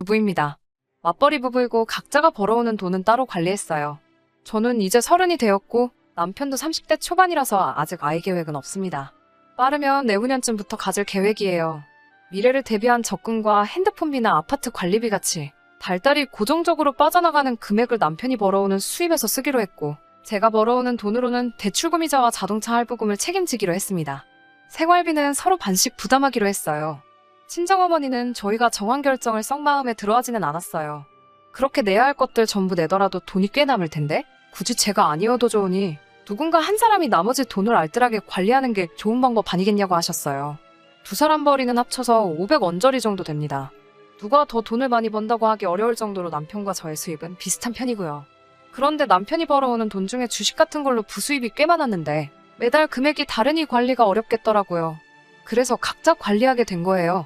부부입니다. 맞벌이 부부이고 각자가 벌어오는 돈은 따로 관리했어요. 저는 이제 30이 되었고 남편도 30대 초반이라서 아직 아이 계획은 없습니다. 빠르면 내후년쯤부터 가질 계획이에요. 미래를 대비한 적금과 핸드폰비나 아파트 관리비 같이 달달이 고정적으로 빠져나가는 금액을 남편이 벌어오는 수입에서 쓰기로 했고, 제가 벌어오는 돈으로는 대출금이자와 자동차 할부금을 책임지기로 했습니다. 생활비는 서로 반씩 부담하기로 했어요. 친정어머니는 저희가 정한 결정을 썩 마음에 들어하지는 않았어요. 그렇게 내야 할 것들 전부 내더라도 돈이 꽤 남을 텐데 굳이 제가 아니어도 좋으니 누군가 한 사람이 나머지 돈을 알뜰하게 관리하는 게 좋은 방법 아니겠냐고 하셨어요. 두 사람 벌이는 합쳐서 500원저리 정도 됩니다. 누가 더 돈을 많이 번다고 하기 어려울 정도로 남편과 저의 수입은 비슷한 편이고요. 그런데 남편이 벌어오는 돈 중에 주식 같은 걸로 부수입이 꽤 많았는데 매달 금액이 다르니 관리가 어렵겠더라고요. 그래서 각자 관리하게 된 거예요.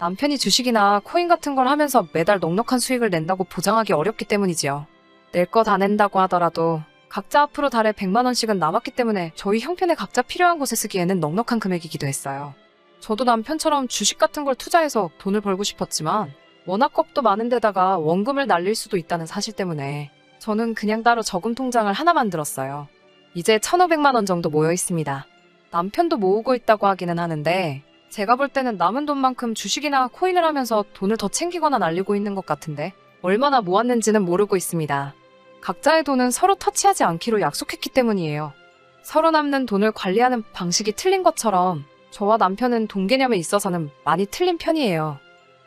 남편이 주식이나 코인 같은 걸 하면서 매달 넉넉한 수익을 낸다고 보장하기 어렵기 때문이지요. 낼 거 다 낸다고 하더라도 각자 앞으로 달에 100만 원씩은 남았기 때문에 저희 형편에 각자 필요한 곳에 쓰기에는 넉넉한 금액이기도 했어요. 저도 남편처럼 주식 같은 걸 투자해서 돈을 벌고 싶었지만 워낙 겁도 많은 데다가 원금을 날릴 수도 있다는 사실 때문에 저는 그냥 따로 저금 통장을 하나 만들었어요. 이제 1,500만 원 정도 모여 있습니다. 남편도 모으고 있다고 하기는 하는데 제가 볼 때는 남은 돈만큼 주식이나 코인을 하면서 돈을 더 챙기거나 날리고 있는 것 같은데 얼마나 모았는지는 모르고 있습니다. 각자의 돈은 서로 터치하지 않기로 약속했기 때문이에요. 서로 남는 돈을 관리하는 방식이 틀린 것처럼 저와 남편은 돈 개념에 있어서는 많이 틀린 편이에요.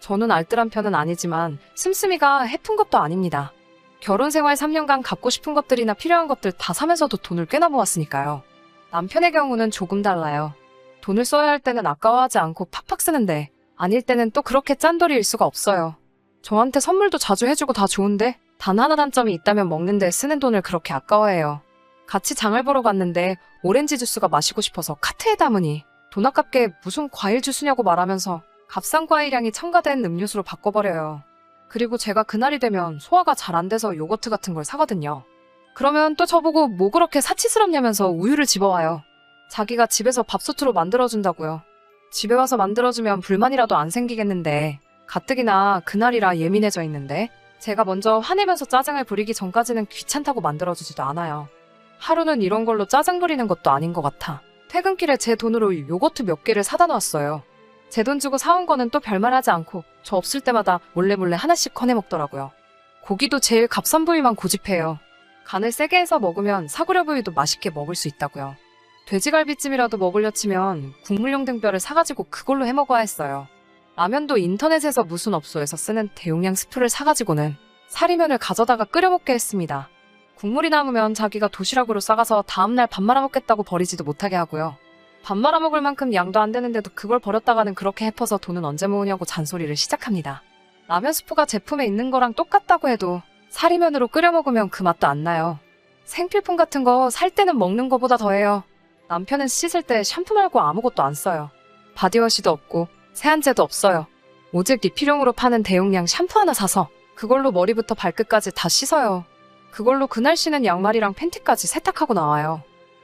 저는 알뜰한 편은 아니지만 씀씀이가 해픈 것도 아닙니다. 결혼 생활 3년간 갖고 싶은 것들이나 필요한 것들 다 사면서도 돈을 꽤나 모았으니까요. 남편의 경우는 조금 달라요. 돈을 써야 할 때는 아까워하지 않고 팍팍 쓰는데 아닐 때는 또 그렇게 짠돌이일 수가 없어요. 저한테 선물도 자주 해주고 다 좋은데 단 하나 단점이 있다면 먹는 데 쓰는 돈을 그렇게 아까워해요. 같이 장을 보러 갔는데 오렌지 주스가 마시고 싶어서 카트에 담으니 돈 아깝게 무슨 과일 주스냐고 말하면서 값싼 과일향이 첨가된 음료수로 바꿔버려요. 그리고 제가 그날이 되면 소화가 잘 안 돼서 요거트 같은 걸 사거든요. 그러면 또 저보고 뭐 그렇게 사치스럽냐면서 우유를 집어와요. 자기가 집에서 밥솥으로 만들어준다고요. 집에 와서 만들어주면 불만이라도 안 생기겠는데 가뜩이나 그날이라 예민해져 있는데 제가 먼저 화내면서 짜증을 부리기 전까지는 귀찮다고 만들어주지도 않아요. 하루는 이런 걸로 짜증 부리는 것도 아닌 것 같아. 퇴근길에 제 돈으로 요거트 몇 개를 사다 놨어요. 제 돈 주고 사온 거는 또 별말하지 않고 저 없을 때마다 몰래 하나씩 꺼내 먹더라고요. 고기도 제일 값싼 부위만 고집해요. 간을 세게 해서 먹으면 사구려 부위도 맛있게 먹을 수 있다고요. 돼지갈비찜이라도 먹으려 치면 국물용 등뼈를 사가지고 그걸로 해먹어야 했어요. 라면도 인터넷에서 무슨 업소에서 쓰는 대용량 스프를 사가지고는 사리면을 가져다가 끓여 먹게 했습니다. 국물이 남으면 자기가 도시락으로 싸가서 다음날 밥 말아 먹겠다고 버리지도 못하게 하고요. 밥 말아 먹을 만큼 양도 안 되는데도 그걸 버렸다가는 그렇게 해퍼서 돈은 언제 모으냐고 잔소리를 시작합니다. 라면 스프가 제품에 있는 거랑 똑같다고 해도 사리면으로 끓여 먹으면 그 맛도 안 나요. 생필품 같은 거 살 때는 먹는 거보다 더해요. 남편은 씻을 때 샴푸 말고 아무것도 안 써요. 바디워시도 없고 세안제도 없어요. 오직 리필용으로 파는 대용량 샴푸 하나 사서 그걸로 머리부터 발끝까지 다 씻어요. 그걸로 그날 신은 양말이랑 팬티까지 세탁하고 나와요.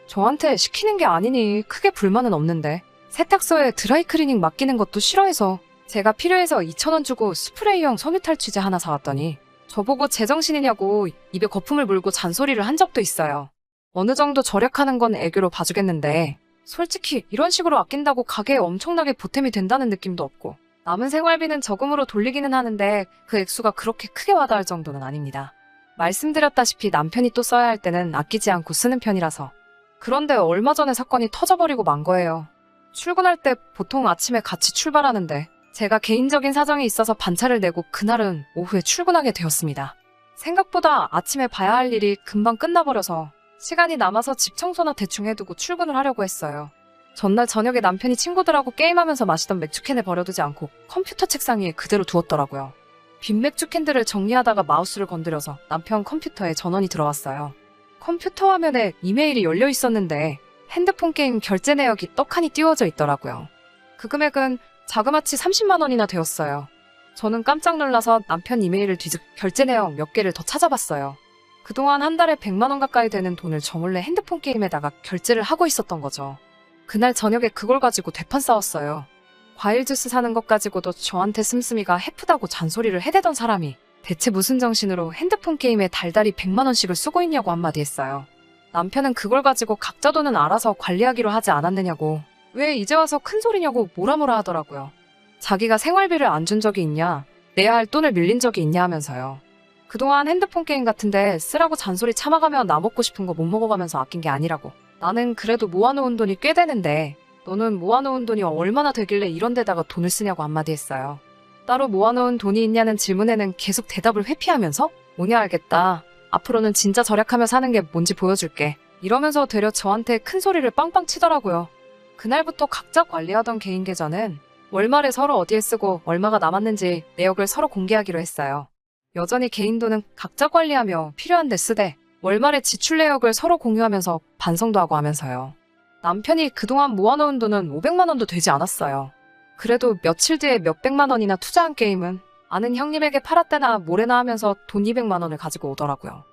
저한테 시키는 게 아니니 크게 불만은 없는데 세탁소에 드라이클리닝 맡기는 것도 싫어해서 제가 필요해서 2,000원 주고 스프레이용 섬유탈취제 하나 사왔더니 저보고 제정신이냐고 입에 거품을 물고 잔소리를 한 적도 있어요. 어느 정도 절약하는 건 애교로 봐주겠는데 솔직히 이런 식으로 아낀다고 가게에 엄청나게 보탬이 된다는 느낌도 없고 남은 생활비는 저금으로 돌리기는 하는데 그 액수가 그렇게 크게 와닿을 정도는 아닙니다. 말씀드렸다시피 남편이 또 써야 할 때는 아끼지 않고 쓰는 편이라서. 그런데 얼마 전에 사건이 터져버리고 만 거예요. 출근할 때 보통 아침에 같이 출발하는데 제가 개인적인 사정이 있어서 반차를 내고 그날은 오후에 출근하게 되었습니다. 생각보다 아침에 봐야 할 일이 금방 끝나버려서 시간이 남아서 집 청소나 대충 해두고 출근을 하려고 했어요. 전날 저녁에 남편이 친구들하고 게임하면서 마시던 맥주캔을 버려두지 않고 컴퓨터 책상 위에 그대로 두었더라고요. 빈 맥주캔들을 정리하다가 마우스를 건드려서 남편 컴퓨터에 전원이 들어왔어요. 컴퓨터 화면에 이메일이 열려 있었는데 핸드폰 게임 결제 내역이 떡하니 띄워져 있더라고요. 그 금액은 자그마치 30만 원이나 되었어요. 저는 깜짝 놀라서 남편 이메일을 뒤집 결제 내역 몇 개를 더 찾아봤어요. 그동안 한 달에 100만 원 가까이 되는 돈을 저 몰래 핸드폰 게임에다가 결제를 하고 있었던 거죠. 그날 저녁에 그걸 가지고 대판 싸웠어요. 과일 주스 사는 것 가지고도 저한테 씀씀이가 해프다고 잔소리를 해대던 사람이 대체 무슨 정신으로 핸드폰 게임에 달달이 100만 원씩을 쓰고 있냐고 한마디 했어요. 남편은 그걸 가지고 각자 돈은 알아서 관리하기로 하지 않았느냐고, 왜 이제 와서 큰 소리냐고 뭐라 하더라고요. 자기가 생활비를 안 준 적이 있냐, 내야 할 돈을 밀린 적이 있냐 하면서요. 그동안 핸드폰 게임 같은데 쓰라고 잔소리 참아가며 나 먹고 싶은 거 못 먹어가면서 아낀 게 아니라고. 나는 그래도 모아놓은 돈이 꽤 되는데 너는 모아놓은 돈이 얼마나 되길래 이런 데다가 돈을 쓰냐고 한마디 했어요. 따로 모아놓은 돈이 있냐는 질문에는 계속 대답을 회피하면서 뭐냐 알겠다. 앞으로는 진짜 절약하며 사는 게 뭔지 보여줄게. 이러면서 되려 저한테 큰 소리를 빵빵 치더라고요. 그날부터 각자 관리하던 개인 계좌는 월말에 서로 어디에 쓰고 얼마가 남았는지 내역을 서로 공개하기로 했어요. 여전히 개인 돈은 각자 관리하며 필요한 데 쓰되 월말에 지출 내역을 서로 공유하면서 반성도 하고 하면서요. 남편이 그동안 모아놓은 돈은 500만 원도 되지 않았어요. 그래도 며칠 뒤에 몇백만 원이나 투자한 게임은 아는 형님에게 팔았대나 뭐래나 하면서 돈 200만 원을 가지고 오더라고요.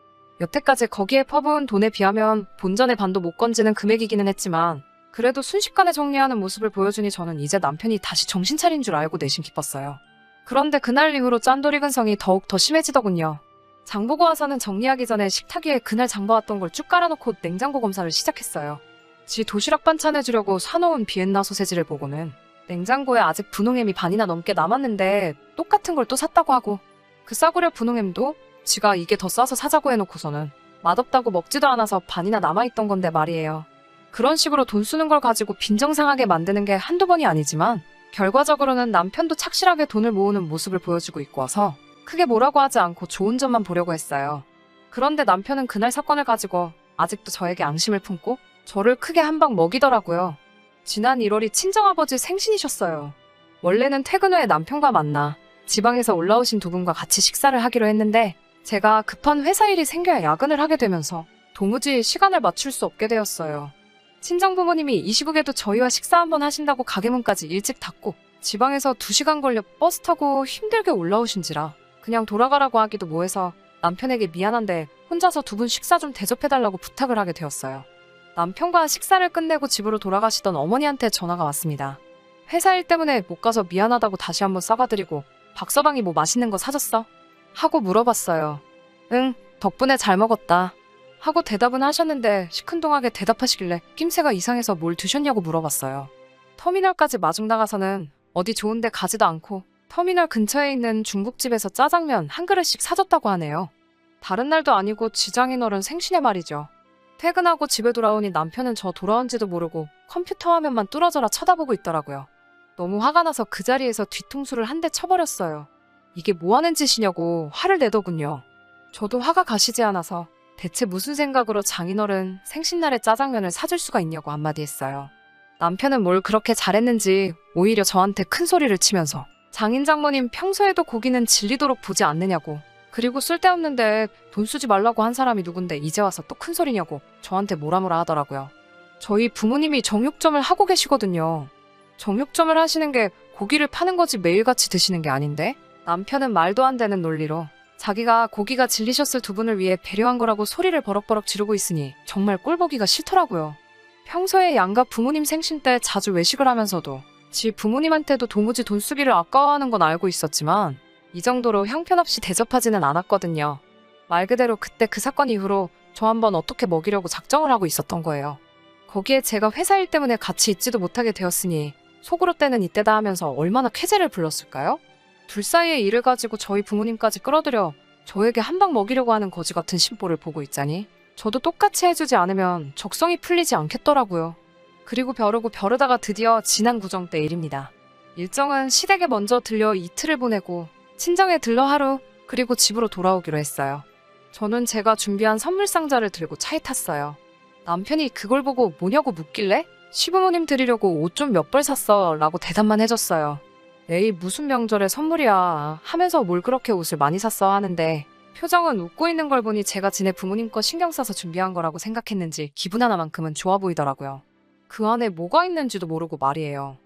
여태까지 거기에 퍼부은 돈에 비하면 본전의 반도 못 건지는 금액이기는 했지만 그래도 순식간에 정리하는 모습을 보여주니 저는 이제 남편이 다시 정신 차린 줄 알고 내심 기뻤어요. 그런데 그날 이후로 짠돌이 근성이 더욱 더 심해지더군요. 장보고 와서는 정리하기 전에 식탁 위에 그날 장봐왔던 걸 쭉 깔아놓고 냉장고 검사를 시작했어요. 지 도시락 반찬 해주려고 사놓은 비엔나 소세지를 보고는 냉장고에 아직 분홍햄이 반이나 넘게 남았는데 똑같은 걸 또 샀다고 하고, 그 싸구려 분홍햄도 지가 이게 더 싸서 사자고 해놓고서는 맛없다고 먹지도 않아서 반이나 남아있던 건데 말이에요. 그런 식으로 돈 쓰는 걸 가지고 빈정상하게 만드는 게 한두 번이 아니지만 결과적으로는 남편도 착실하게 돈을 모으는 모습을 보여주고 있고 와서 크게 뭐라고 하지 않고 좋은 점만 보려고 했어요. 그런데 남편은 그날 사건을 가지고 아직도 저에게 앙심을 품고 저를 크게 한 방 먹이더라고요. 지난 1월이 친정아버지 생신이셨어요. 원래는 퇴근 후에 남편과 만나 지방에서 올라오신 두 분과 같이 식사를 하기로 했는데 제가 급한 회사 일이 생겨야 야근을 하게 되면서 도무지 시간을 맞출 수 없게 되었어요. 친정부모님이 이 시국에도 저희와 식사 한번 하신다고 가게 문까지 일찍 닫고 지방에서 2시간 걸려 버스 타고 힘들게 올라오신지라 그냥 돌아가라고 하기도 뭐해서 남편에게 미안한데 혼자서 두 분 식사 좀 대접해달라고 부탁을 하게 되었어요. 남편과 식사를 끝내고 집으로 돌아가시던 어머니한테 전화가 왔습니다. 회사 일 때문에 못 가서 미안하다고 다시 한번 싸가드리고 박서방이 뭐 맛있는 거 사줬어? 하고 물어봤어요. 응, 덕분에 잘 먹었다. 하고 대답은 하셨는데 시큰둥하게 대답하시길래 낌새가 이상해서 뭘 드셨냐고 물어봤어요. 터미널까지 마중 나가서는 어디 좋은데 가지도 않고 터미널 근처에 있는 중국집에서 짜장면 한 그릇씩 사줬다고 하네요. 다른 날도 아니고 지장인어른 생신에 말이죠. 퇴근하고 집에 돌아오니 남편은 저 돌아온지도 모르고 컴퓨터 화면만 뚫어져라 쳐다보고 있더라고요. 너무 화가 나서 그 자리에서 뒤통수를 한 대 쳐버렸어요. 이게 뭐하는 짓이냐고 화를 내더군요. 저도 화가 가시지 않아서 대체 무슨 생각으로 장인어른 생신날에 짜장면을 사줄 수가 있냐고 한마디 했어요. 남편은 뭘 그렇게 잘했는지 오히려 저한테 큰 소리를 치면서 장인 장모님 평소에도 고기는 질리도록 보지 않느냐고, 그리고 쓸데없는데 돈 쓰지 말라고 한 사람이 누군데 이제 와서 또 큰 소리냐고 저한테 뭐라 하더라고요. 저희 부모님이 정육점을 하고 계시거든요. 정육점을 하시는 게 고기를 파는 거지 매일같이 드시는 게 아닌데? 남편은 말도 안 되는 논리로 자기가 고기가 질리셨을 두 분을 위해 배려한 거라고 소리를 버럭버럭 지르고 있으니 정말 꼴보기가 싫더라고요. 평소에 양가 부모님 생신 때 자주 외식을 하면서도 지 부모님한테도 도무지 돈 쓰기를 아까워하는 건 알고 있었지만 이 정도로 형편없이 대접하지는 않았거든요. 말 그대로 그때 그 사건 이후로 저 한번 어떻게 먹이려고 작정을 하고 있었던 거예요. 거기에 제가 회사 일 때문에 같이 있지도 못하게 되었으니 속으로 때는 이때다 하면서 얼마나 쾌재를 불렀을까요? 둘 사이의 일을 가지고 저희 부모님까지 끌어들여 저에게 한 방 먹이려고 하는 거지 같은 심보를 보고 있자니 저도 똑같이 해주지 않으면 적성이 풀리지 않겠더라고요. 그리고 벼르다가 드디어 지난 구정 때 일입니다. 일정은 시댁에 먼저 들려 이틀을 보내고 친정에 들러 하루, 그리고 집으로 돌아오기로 했어요. 저는 제가 준비한 선물 상자를 들고 차에 탔어요. 남편이 그걸 보고 뭐냐고 묻길래 시부모님 드리려고 옷 좀 몇 벌 샀어 라고 대답만 해줬어요. 에이 무슨 명절에 선물이야 하면서 뭘 그렇게 옷을 많이 샀어 하는데 표정은 웃고 있는 걸 보니 제가 지네 부모님 거 신경 써서 준비한 거라고 생각했는지 기분 하나만큼은 좋아 보이더라고요. 그 안에 뭐가 있는지도 모르고 말이에요.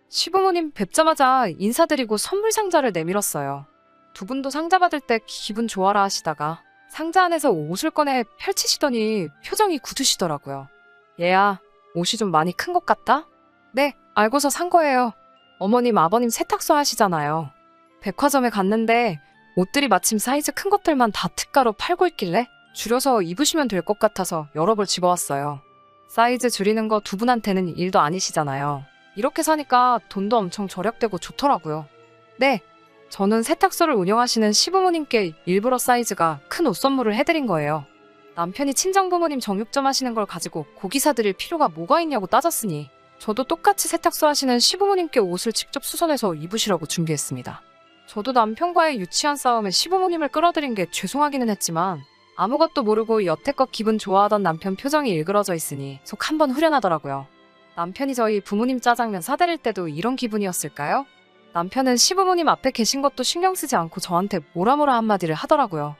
시부모님 뵙자마자 인사드리고 선물 상자를 내밀었어요. 두 분도 상자 받을 때 기분 좋아라 하시다가 상자 안에서 옷을 꺼내 펼치시더니 표정이 굳으시더라고요. 얘야, 옷이 좀 많이 큰 것 같다? 네, 알고서 산 거예요. 어머님, 아버님 세탁소 하시잖아요. 백화점에 갔는데 옷들이 마침 사이즈 큰 것들만 다 특가로 팔고 있길래 줄여서 입으시면 될 것 같아서 여러 벌 집어왔어요. 사이즈 줄이는 거 두 분한테는 일도 아니시잖아요. 이렇게 사니까 돈도 엄청 절약되고 좋더라고요. 네, 저는 세탁소를 운영하시는 시부모님께 일부러 사이즈가 큰 옷 선물을 해드린 거예요. 남편이 친정부모님 정육점 하시는 걸 가지고 고기 사드릴 필요가 뭐가 있냐고 따졌으니 저도 똑같이 세탁소 하시는 시부모님께 옷을 직접 수선해서 입으시라고 준비했습니다. 저도 남편과의 유치한 싸움에 시부모님을 끌어들인 게 죄송하기는 했지만 아무것도 모르고 여태껏 기분 좋아하던 남편 표정이 일그러져 있으니 속 한번 후련하더라고요. 남편이 저희 부모님 짜장면 사드릴 때도 이런 기분이었을까요? 남편은 시부모님 앞에 계신 것도 신경 쓰지 않고 저한테 뭐라뭐라 한마디를 하더라고요.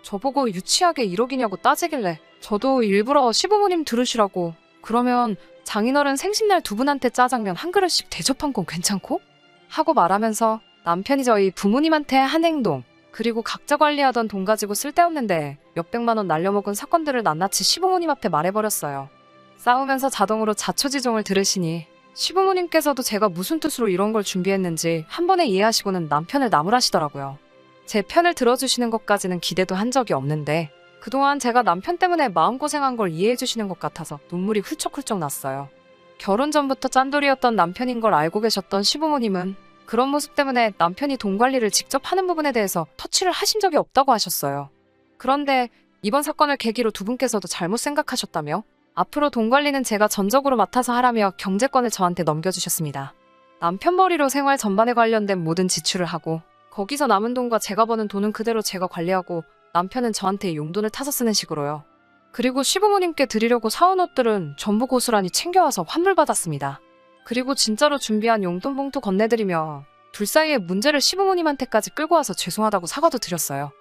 저보고 유치하게 이러기냐고 따지길래 저도 일부러 시부모님 들으시라고 그러면 장인어른 생신날 두 분한테 짜장면 한 그릇씩 대접한 건 괜찮고? 하고 말하면서 남편이 저희 부모님한테 한 행동 그리고 각자 관리하던 돈 가지고 쓸데없는데 몇백만 원 날려먹은 사건들을 낱낱이 시부모님 앞에 말해버렸어요. 싸우면서 자동으로 자초지종을 들으시니 시부모님께서도 제가 무슨 뜻으로 이런 걸 준비했는지 한 번에 이해하시고는 남편을 나무라시더라고요. 제 편을 들어주시는 것까지는 기대도 한 적이 없는데 그동안 제가 남편 때문에 마음고생한 걸 이해해주시는 것 같아서 눈물이 훌쩍훌쩍 났어요. 결혼 전부터 짠돌이였던 남편인 걸 알고 계셨던 시부모님은 그런 모습 때문에 남편이 돈 관리를 직접 하는 부분에 대해서 터치를 하신 적이 없다고 하셨어요. 그런데 이번 사건을 계기로 두 분께서도 잘못 생각하셨다며 앞으로 돈 관리는 제가 전적으로 맡아서 하라며 경제권을 저한테 넘겨주셨습니다. 남편 벌이로 생활 전반에 관련된 모든 지출을 하고 거기서 남은 돈과 제가 버는 돈은 그대로 제가 관리하고 남편은 저한테 용돈을 타서 쓰는 식으로요. 그리고 시부모님께 드리려고 사온 옷들은 전부 고스란히 챙겨와서 환불 받았습니다. 그리고 진짜로 준비한 용돈 봉투 건네드리며 둘 사이의 문제를 시부모님한테까지 끌고 와서 죄송하다고 사과도 드렸어요.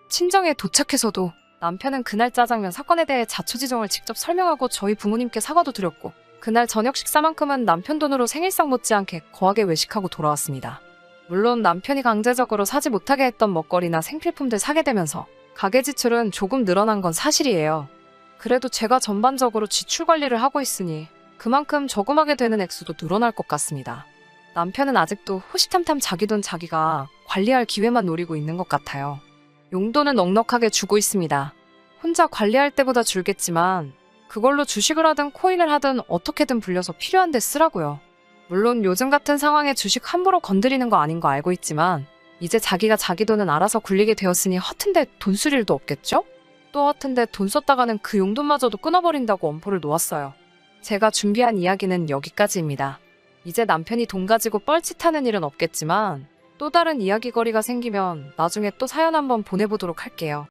친정에 도착해서도 남편은 그날 짜장면 사건에 대해 자초지종을 직접 설명하고 저희 부모님께 사과도 드렸고 그날 저녁 식사만큼은 남편 돈으로 생일상 못지않게 거하게 외식하고 돌아왔습니다. 물론 남편이 강제적으로 사지 못하게 했던 먹거리나 생필품들 사게 되면서 가계 지출은 조금 늘어난 건 사실이에요. 그래도 제가 전반적으로 지출 관리를 하고 있으니 그만큼 저금하게 되는 액수도 늘어날 것 같습니다. 남편은 아직도 호시탐탐 자기 돈 자기가 관리할 기회만 노리고 있는 것 같아요. 용돈은 넉넉하게 주고 있습니다. 혼자 관리할 때보다 줄겠지만 그걸로 주식을 하든 코인을 하든 어떻게든 불려서 필요한 데 쓰라고요. 물론 요즘 같은 상황에 주식 함부로 건드리는 거 아닌 거 알고 있지만 이제 자기가 자기 돈은 알아서 굴리게 되었으니 허튼데 돈 쓸 일도 없겠죠? 또 허튼데 돈 썼다가는 그 용돈마저도 끊어버린다고 엄포를 놓았어요. 제가 준비한 이야기는 여기까지입니다. 이제 남편이 돈 가지고 뻘짓하는 일은 없겠지만 또 다른 이야기거리가 생기면 나중에 또 사연 한번 보내보도록 할게요.